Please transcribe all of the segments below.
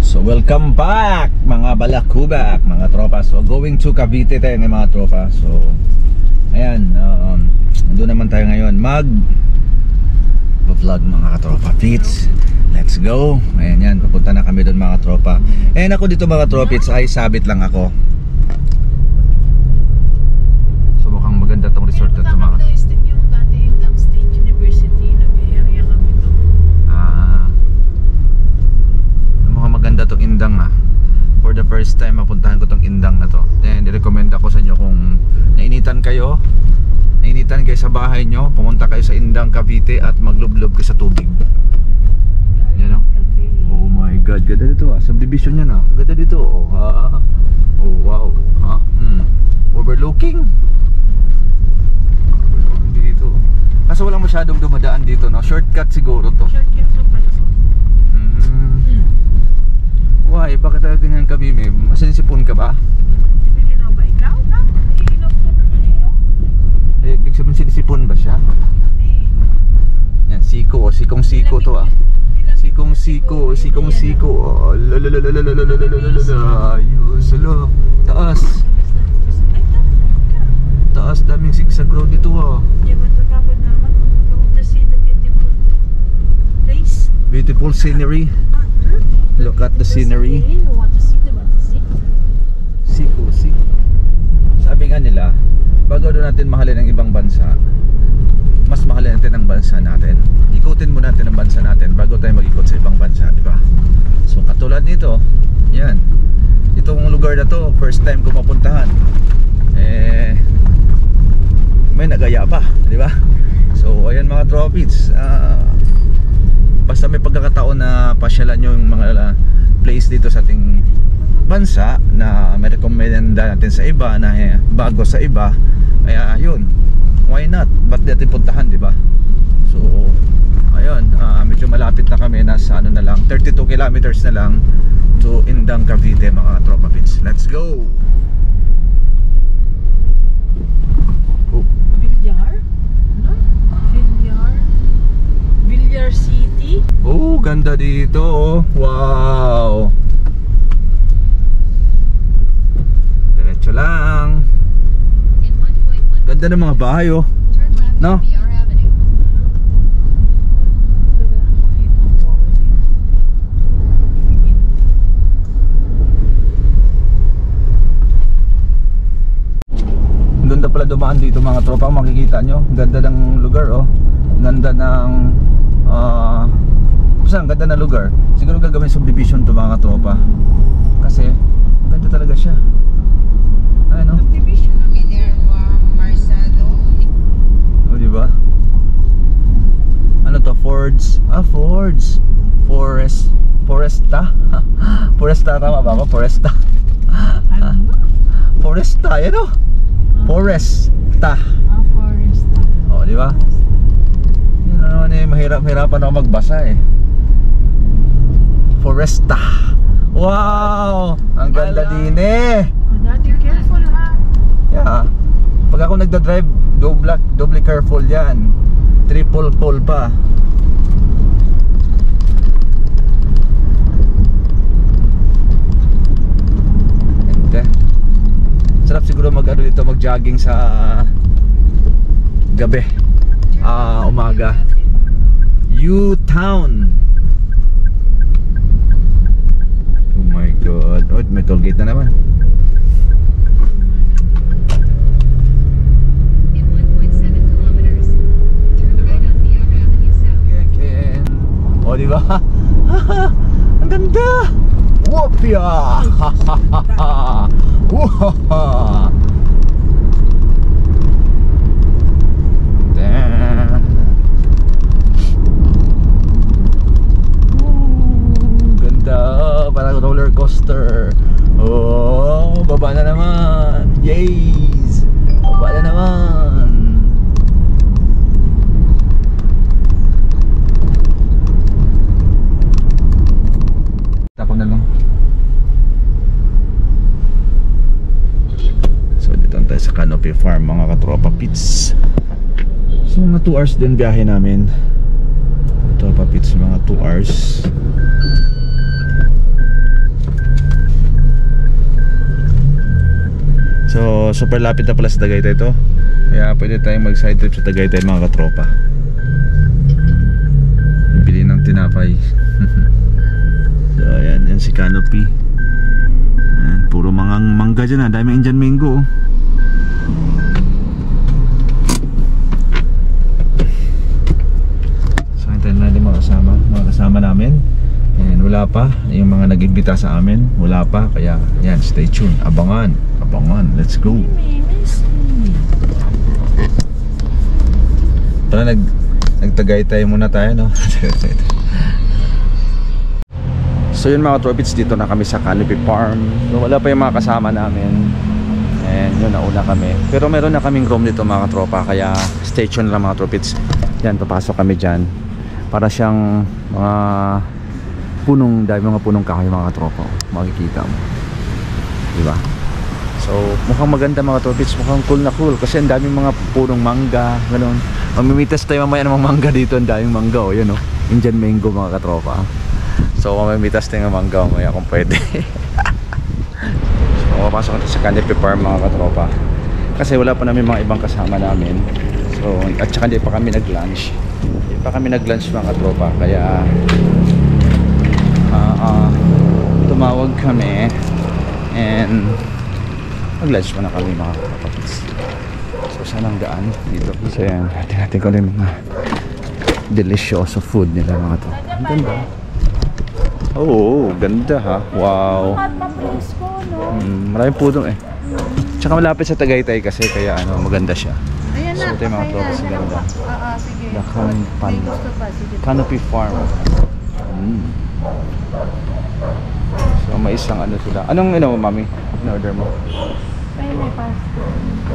So welcome back mga balakubak, mga tropa. So going to Cavite tayo ng mga tropa. So ayan, nandun naman tayo ngayon mag-vlog mga katropa pits. Let's go. Ayan yan, papunta na kami doon mga tropa. And ako dito mga tropits ay sabit lang ako. So mukhang maganda tong resort na ito mga. Yung dati Indang State University, nag-area kami doon. Mukhang maganda tong Indang For the first time mapuntahan ko tong Indang na to. And i-recommend ako sa inyo kung nainitan kayo sa bahay nyo, pumunta kayo sa Indang Cavite at maglublob kayo sa tubig. Yan o. Oh my god, ganda dito subdivision yan ganda dito oh wow Overlooking dito. Kaso walang masyadong dumadaan dito shortcut siguro to. Shortcut to pala to. Why? Bakit talaga ganyan kami? Masinisipon ka ba? Ibiginaw ba ikaw na? Naiinom ka na nga Ibig sabihin sinisipon ba siya? Hindi. Yan, siko sikong siko to Sikong siko ayos, alo. Taas, daming zigzag road dito Yeah, but look up naman. You want to see the beautiful place? Beautiful scenery. Look at the scenery. You want to see the Siko. Sabi nga nila, bago doon natin mahalin ang ibang bansa, mas mahalin natin ang bansa natin. Ikutin mo natin ang bansa natin bago tayo mag-ikot sa ibang bansa, di ba? So katulad nito, yan. Itong lugar na to, first time ko mapuntahan. May nagaya pa, di ba? So ayan mga tropits, basta may pagkakataon na pasyalan nyo yung mga place dito sa ating bansa na may rekomenda natin sa iba na bago sa iba, kaya yun, why not? Ba't di natin puntahan, di ba? So ayun, medyo malapit na kami, nasa ano na lang, 32 kilometers na lang to Indang Cavite mga tropa pits. Let's go! Villar? Ano? Villar City? Oh, ganda dito wow! Diretso lang. Ganda ng mga bahay no? Ganda pala dumaan dito mga tropa, makikita nyo. Ganda ng lugar ganda ng basta ang ganda ng lugar. Siguro gagawin subdivision to mga tropa, kasi ganda talaga siya. Ayun Subdivision kami there, Marsado. O diba? Ano to? Foresta? Foresta, tama ba ako? Foresta. Foresta, yan Foresta. Foresta. O diba? Yun naman mahirap-hirapan ako magbasa Foresta. Wow! Ang ganda din Dati careful Yeah. Pag ako nagda-drive, doble careful yan. Triple pull pa. Sarap siguro dito mag-jogging sa gabi, umaga. U-Town. Oh my god. May toll gate na naman. Diba? Ang ganda! Wopia! Ganda! Parang roller coaster. Oh, baba na naman. Yes! Baba na naman. Tapos na lang. So dito tayo sa Canopy Farm mga katropa pits. So mga 2 hours din biyahe namin. Tropa pits mga 2 hours. So super lapit na pala sa Tagaytay to. Kaya pwede tayong mag side trip sa Tagaytay mga katropa. Bili ng tinapay. So ayan, yan si Canopy. Ayan, puro mga mangga dyan, daming Indian mango. So hintayin natin mga kasama namin. And wala pa, yung mga nag-imbita sa amin, wala pa, kaya yan, stay tuned, abangan, let's go. Tara, nagtagaytay muna tayo, no? So yun mga tropits, dito na kami sa Canopy Farm. So, wala pa yung mga kasama namin. And yun, nauna kami. Pero meron na kaming room dito mga tropa, kaya stay tuned lang mga tropits. Yan, papasok kami dyan. Para siyang mga mga punong kahoy mga tropa, makikita mo, diba? So mukhang maganda mga tropits, mukhang cool na cool kasi ang daming mga punong mangga, gano'n. Mamimitas tayo mamaya ng mga mangga dito, ang daming mangga, oh, yun, oh, Indian mango mga katropa. So mamimitas tayo ng mangga mamaya kung pwede. So mapasok natin sa Canopy Farm mga katropa kasi wala pa namin mga ibang kasama namin. So at saka hindi pa kami nag-lunch mga katropa, kaya tumawag kami and mag-lunch muna kami mga kapatid. So saan ang daan dito? So yan, natin ko rin mga delicioso food nila mga to. Ang ganda. Oh, ganda ha. Wow. Maraming pudong eh. Tsaka malapit sa Tagaytay kasi kaya ano, maganda siya. So ito yung mga tropes, ganda. Sige. Canopy Farm. So may isang ano sila. Anong mami? In-order mo? May pasta.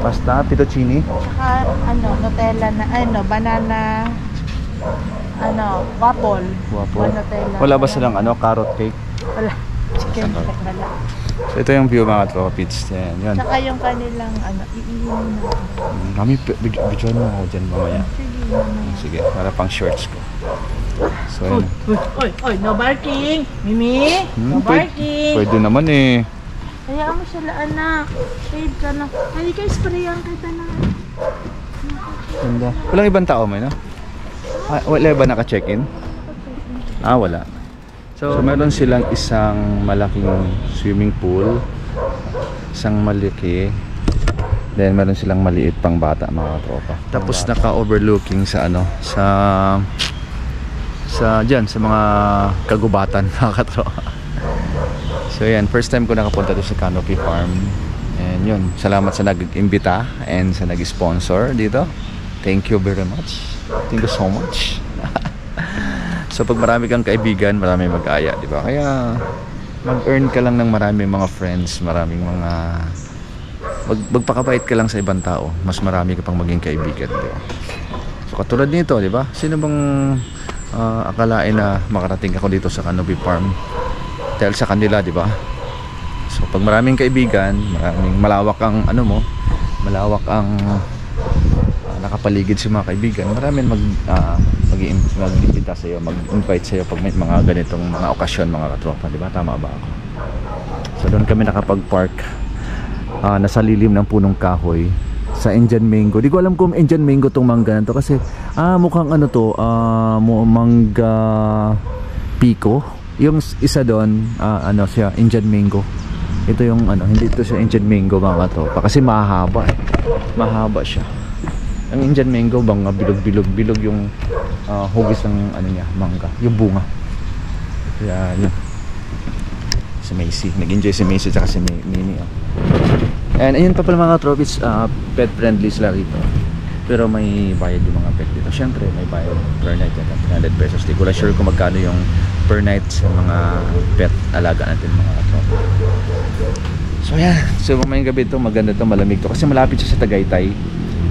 Pasta, fettuccine? Tsaka Nutella na, banana, waffle. Nutella. Wala ba silang carrot cake? Wala. Chicken cake wala. So ito yung view mga tropits. Yan. Tsaka yung kanilang iinom na. Mami, bidyoan mo ako dyan mamaya. Sige. Sige, para pang shorts ko. So yan. Oy, no barking! Mimi! No barking! Pwede naman eh. Hayaan mo sila, anak. Shade ka na. Hindi ka sprayan kita na. Ganda. Walang ibang tao may no? Wala ba naka-check-in? Wala. So meron silang isang malaking swimming pool, isang malaki, then meron silang maliit pang bata mga tropa. Tapos naka-overlooking sa dyan, sa mga kagubatan mga katropa. So yan, first time ko nakapunta doon sa Canopy Farm. And yun, salamat sa nag-imbita and sa nag-sponsor dito. Thank you very much. Thank you so much. So pag marami kang kaibigan, marami mag-aya, di ba? Kaya mag-earn ka lang ng maraming mga friends, maraming mga magpakabait ka lang sa ibang tao, mas marami ka pang maging kaibigan, di ba? So katulad nito, di ba? Sino bang akalain na makarating ako dito sa Canopy Farm dahil sa kanila, di ba? So pag maraming kaibigan, maraming malawak ang malawak ang nakapaligid sa mga kaibigan, maraming mag-imbita sa iyo, mag-invite sa iyo pag may mga ganitong mga okasyon mga katropa, di ba? Tama ba ako? So doon kami nakapag-park nasa lilim ng punong kahoy sa Indian mango. Di ko alam kung Indian mango tong mangga na to kasi mukhang mangga pico. Yung isa doon siya Indian mango. Ito yung hindi ito siya Indian mango mga katropa kasi mahaba mahaba siya. Ang Indian mango bang bilog yung hugis ng niya, mangga, yung bunga. Kaya yun. Si Macy, nag-enjoy si Macy at si Mini. And ayun pa pala mga trophies, pet friendly sila rito. Pero may bayad yung mga pet dito. Syempre may bayad per night yan, 300 pesos. Di ko lang sure kung magkano yung per night sa mga pet alaga natin mga katropa. So yan, so mamayang gabi ito, maganda ito, malamig to kasi malapit siya sa Tagaytay.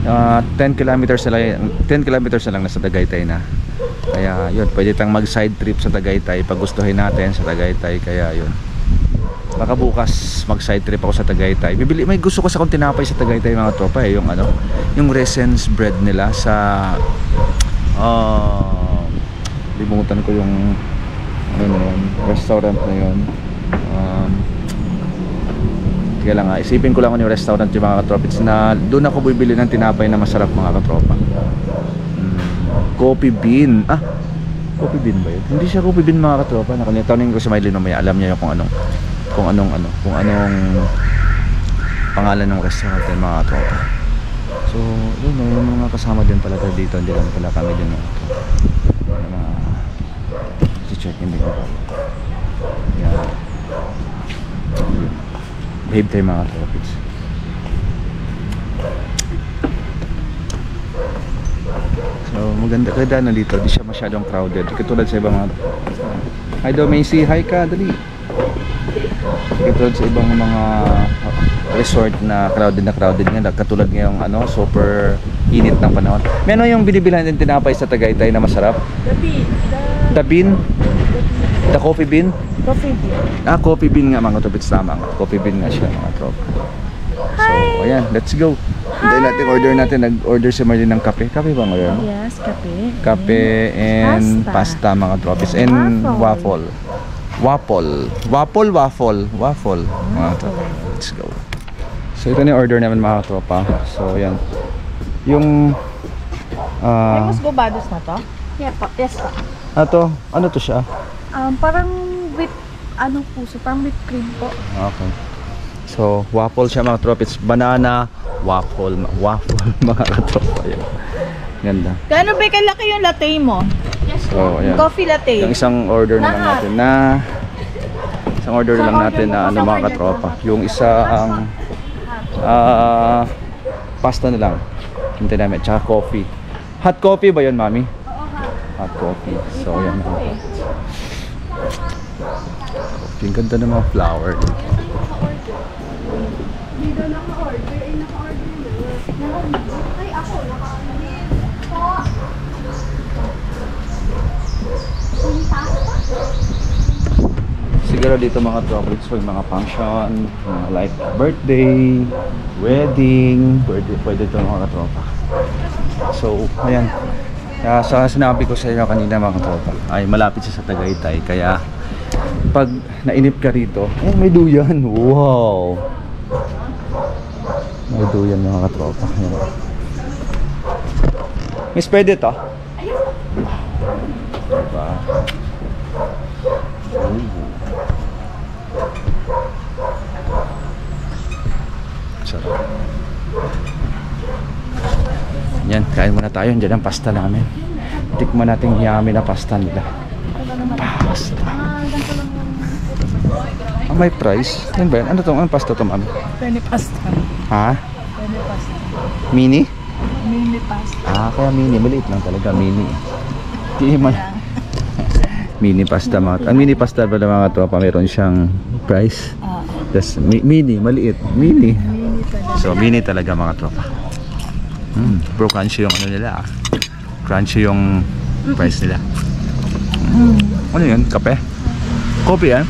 10 kilometers na lang nasa Tagaytay na. Kaya yun, pwede tayong mag side trip sa Tagaytay pag gustuhin natin sa Tagaytay. Kaya yun, baka bukas mag side trip ako sa Tagaytay. May gusto ko sa kung tinapay sa Tagaytay mga tropa yung yung Resens bread nila sa limutan ko yung restaurant na yun. Kaya lang isipin ko lang yung restaurant yung mga katropics na doon ako bibili ng tinapay na masarap mga katropa. Coffee Bean. Coffee Bean ba yun? Hindi siya Coffee Bean mga katropa. Tanungin ko si Mylene mamaya. Alam niya kung anong pangalan ng restaurant yung mga katropa. So, yun, yung mga kasama din pala tayo dito. Hindi lang pala kami din check in din ako. Yan. Behave tayo mga tropics. So maganda kada na dito, di siya masyadong crowded. Katulad sa ibang mga Hi daw Macy, hi ka, dali. Katulad sa ibang mga resort na crowded nga, katulad ngayong super init ng panahon. May ano yung binibilhan din tinapay sa Tagaytay na masarap? The bean? The coffee bean? Coffee bean. Coffee bean nga mga tropics, tama. Coffee bean nga siya mga tropa. So, ayan, let's go. Dahil natin nag-order si Marlene ng kape. Kape ba ngayon? Yes, kape. Kape and pasta mga tropics. And waffle. Waffle mga tropa. Let's go. So, ito na yung order namin mga tropa. So, ayan. Yung Mas gobados na to? Yeah po, yes po. ano to siya? Parang whip, puso, parang whipped cream po. Okay. So, waffle siya mga tropics. Banana waffle mga katropa. Yan. Ganda. Gaano ba kalaki yung latte mo? Yes po. So, ayan. Coffee latte. Yung isang order na lang natin na mga katropa. Yung isang pasta na lang. Hintay namin. Tsaka coffee. Hot coffee ba yun, mami? Oo, Hot coffee. So, yan. Ang ganda ng mga flower. Dito naka-order. Ay, naka-order na. Ay, ako, naka-order. Siguro dito mga tropics for mga function, like birthday, wedding, pwede ito mga tropa. So, ayan. Kaya sa sinabi ko sa inyo kanina mga tropa, ay malapit siya sa Tagaytay. Kaya pag nainip ka rito, may duyan. Wow! May duyan mga tropa. Miss, pwede ito? Diba? Sarap. Yan, kain muna tayo. Diyan ang pasta namin. Tikman natin yung yummy na pasta nila. Pasta. May price. Yan ba yan? Anong pasta to, mami? Penny pasta. Ha? Penny pasta. Mini? Mini pasta. Kaya mini. Maliit lang talaga. Mini. Di man. Mini pasta mga. Ang mini pasta ba ng mga tropa, mayroon siyang price. Tapos mini, maliit. Mini. So mini talaga mga tropa. Bro, crunchy yung nila. Crunchy yung price nila. Ano yun? Kape? Kopi yan?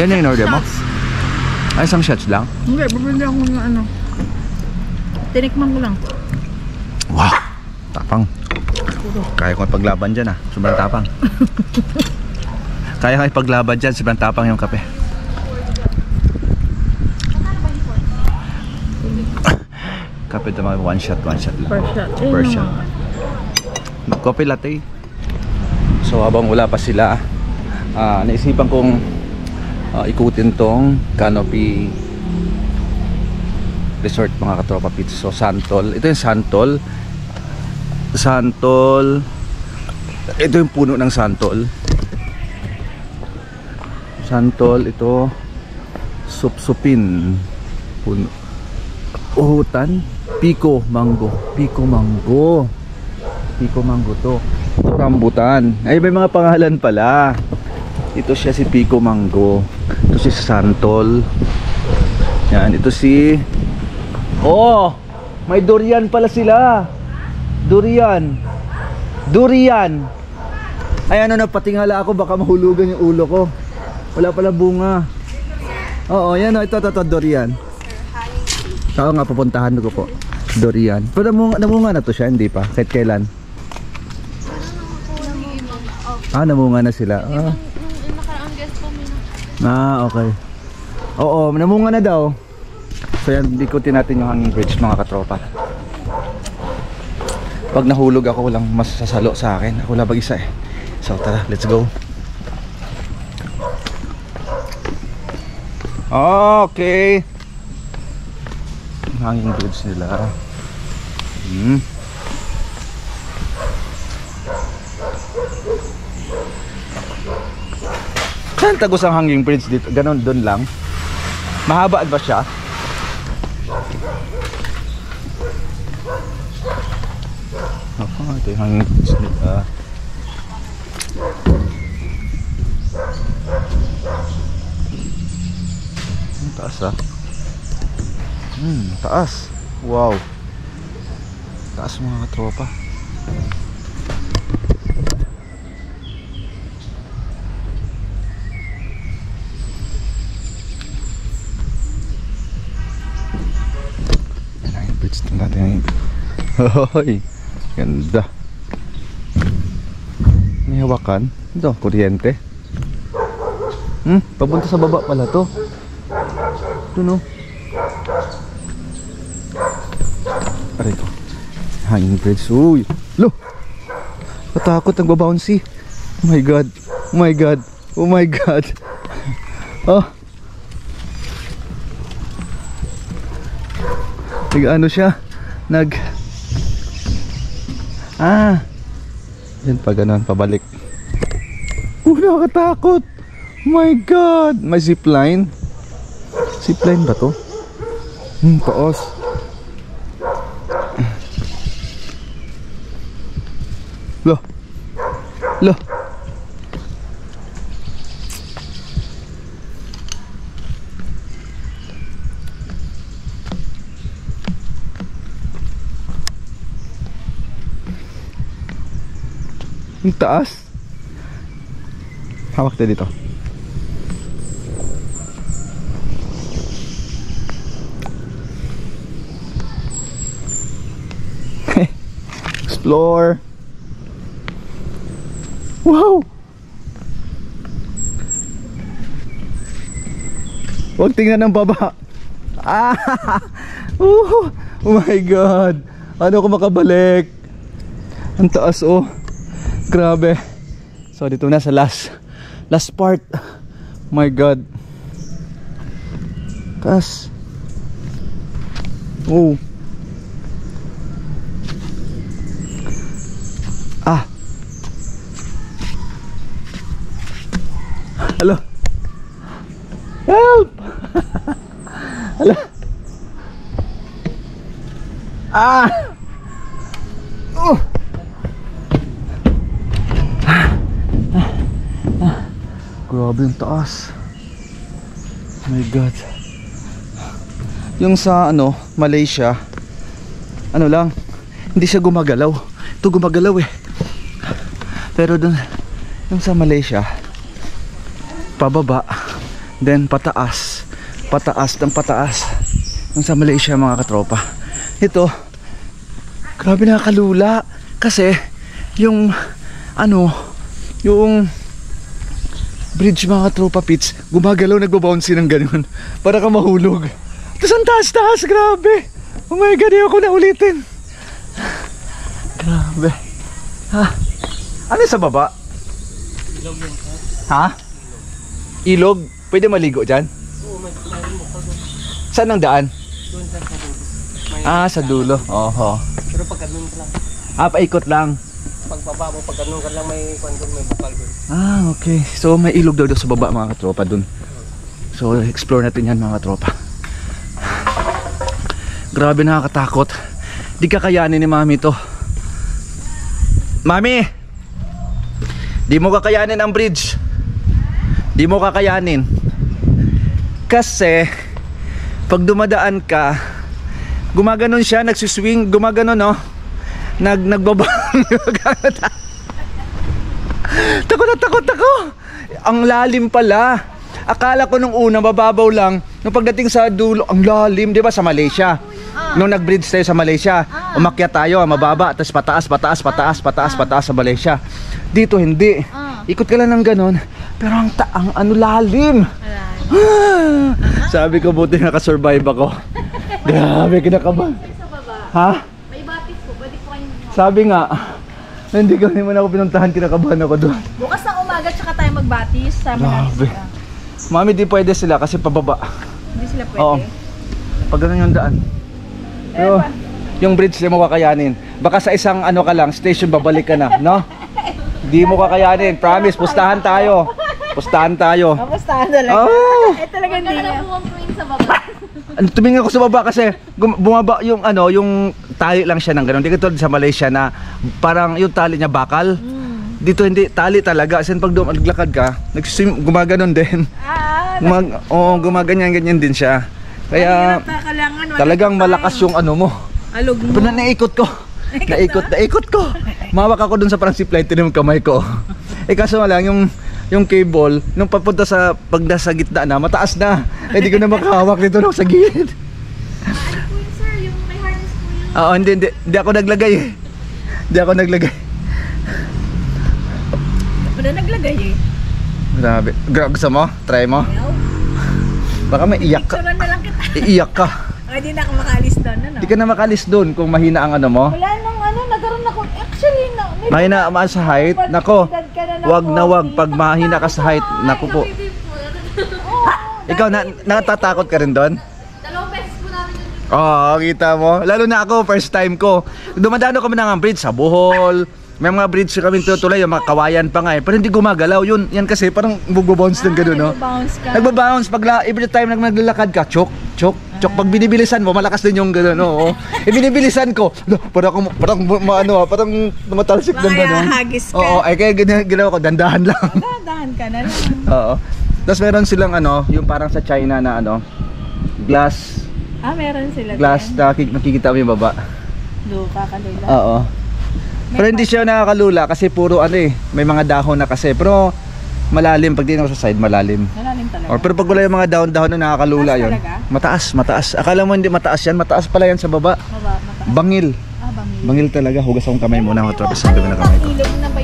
Yan yung in-order mo? Ay, isang shots lang? Hindi, bumili ako ng tinikman ko lang. Wow! Tapang. Kaya ko ipaglaban dyan sobrang tapang. Kaya ko ipaglaban dyan, sobrang tapang yung kape. Kape ito mga one shot lang. Per shot. Coffee latte. So habang wala pa sila, naisipan kong ikutin tong Canopy Resort mga katropa pits. So Santol. Ito yung Santol. Ito yung puno ng Santol. Ito supsupin. Puno. Uhutan. Pico mango to. Ito rambutan. Ay, may mga pangalan pala. Ito siya si Pico Mango. Ito si Santol. Yan, ito si may durian pala sila. Durian. Ay, napatingala ako, baka mahulugan yung ulo ko. Wala pala bunga. Oo, yan ito durian. Saka nga pupuntahan ko po. Durian. Pero namunga na to siya, hindi pa? Kahit kailan? Namunga na sila. Okay. Oo, namunga na daw. So yan, ikutin natin yung hanging bridge mga katropa. Pag nahulog ako, walang masasalo sa akin. Ako labag isa eh. So tara, let's go. Okay. Hanging bridge nila. Saan tagos ang hanging bridge dito? Ganon doon lang. Mahaba ba siya? Ito yung hanging bridge nila. Ang taas ah. Taas. Wow. Taas mga katropa. Hoy, ganda. May hawakan. Ito, kuryente. Papunta sa baba pala to. Ito no. Aray ko. Hanging bridge. Uy. Lo. Katakot, nagbabouncy. Oh my god. Oh my god. Oh my god. Oh. Nag-ano siya? Yan pa ganun, pabalik. Nakakatakot. Oh my god. May zipline. Zipline ba to? Taas. Loh. Loh. Ang taas. Hawak tayo dito. Explore. Wow. Huwag tingnan ng baba. Oh my god. Ano ko makabalik? Ang taas oh. Grabe. So dito na sa last part. My god. Taas. Oh. Hello. Help. Hello. Oh. Grabe yung taas. Oh my god. Yung sa Malaysia, lang, hindi siya gumagalaw. Ito gumagalaw eh. Pero dun, yung sa Malaysia, pababa, then pataas, pataas ng pataas. Yung sa Malaysia mga katropa. Ito, grabe nakakalula. Kasi, yung yung bridge mga katropa pits, gumagalaw, nagbabouncy ng ganun. Para ka mahulog. Tapos ang taas-taas, grabe. Oh my god, ayoko na ulitin. Grabe. Ano sa baba? Ilog yung Ilog? Pwede maligo dyan? Oo, may mo pa doon. Saan ang daan? Doon sa dulo. Sa dulo. Oho. Pero pag ganun ka lang. Paikot lang. Pagbaba mo, pag ganun ka lang may doon, may bukal doon. Okay. So may ilog daw sa baba mga katropa dun. So explore natin yan mga katropa. Grabe, nakakatakot. Di kakayanin ni mami to. Mami! Di mo kakayanin ang bridge. Di mo kakayanin. Kasi pag dumadaan ka, gumaganon siya, nagsiswing, gumaganon no. Nagbabang. Takot na takot ako. Ang lalim pala. Akala ko nung una mababaw lang. Nung pagdating sa dulo, ang lalim, di ba sa Malaysia? Nung nag-bridge tayo sa Malaysia, umakyat tayo, mababa, tapos pataas, pataas, pataas, pataas, pataas sa Malaysia. Dito hindi. Ikot ka lang ng ganon. Pero ang lalim. Sabi ko buti nakasurvive ako. Grabe, kinakabahan. Sa baba. Ha? May batis po. Pwede po kayo Sabi nga, hindi ko naman ako pinuntahan, kinakabahan ako doon. bukas ng umaga tsaka tayo magbatis. Sama Grabe. natin sila. Mami, di pwede sila kasi pababa. Hindi sila pwede. Oo. Pag ganun yung daan. Pero, yung bridge di mo kakayanin. Baka sa isang ano ka lang, station babalik ka na, no? Di mo kakayanin. Promise, pustahan tayo. Pustahan tayo. Kamusta talaga? Oh! Eh talaga hindi na. Sa baba. Tumingin ako sa baba kasi bumaba yung ano, yung tali lang siya ng ganun. Di katulad sa Malaysia na parang yung tali niya bakal. Dito hindi, tali talaga. Kasi pag naglakad ka, gumaganon din. Gumaganyan-ganyan din siya. Kaya talagang malakas yung ano mo. Alog mo. Pero naikot ko. Naikot ko. Mawak ako dun sa parang zipline, tinong kamay ko. Eh kaso nga lang yung cable, nung papunta sa pag nasa gitna na, mataas na. Eh di ko na makahawak dito no, sa gilid. Ano po yun sir? Yung may harness po yun. Oo, hindi ako naglagay eh. Hindi ako naglagay. Wala naglagay eh. Grabe. Gusto mo? Try mo? Baka may iyak ka. Picturean na lang kita. Iiyak ka. Ay, di na ako makaalis doon, ano? Di ka na makalis doon kung mahina ang ano mo. Wala nang ano, nagkaroon ako. Actually, no. Mahina naman sa height. Nako, wag na wag. Pag mahina ka sa height, naku po. Ikaw, natatakot ka rin doon? Dalawang beses po namin yun. Oo, kita mo. Lalo na ako, first time ko. Dumadano kami ng bridge sa Bohol. May mga bridge kami tutuloy, yung mga kawayan pa nga eh. Pero hindi gumagalaw. Yan kasi parang magbo-bounce din gano'n, no? Nagbo-bounce ka. Nagbo-bounce. Every time naglalakad ka, chok. Pag binibilisan mo, malakas din yung gano'n, oo. Binibilisan ko. Parang tumatalsik din Baka gano'n. hagis ka. Oo, ay kaya ginawa ko, dandahan lang. Dahan ka na lang. Oo. Tapos meron silang ano, yung parang sa China na ano, glass Meron sila. na nakikita mo yung baba. Luka ka nila. Oo. Pero hindi siya nakakalula kasi puro ano eh, may mga dahon na kasi. Pero malalim, pag tinignan mo sa side, malalim. Malalim talaga. Pero pag wala yung mga dahon-dahon na nakakalula Mataas yun. talaga? Mataas. Akala mo hindi mataas yan, mataas pala yan sa baba. Mataas. Bangil. Bangil. Bangil talaga. Hugas akong kamay muna. Matapos ang dumi na kamay ko. Ilog na ba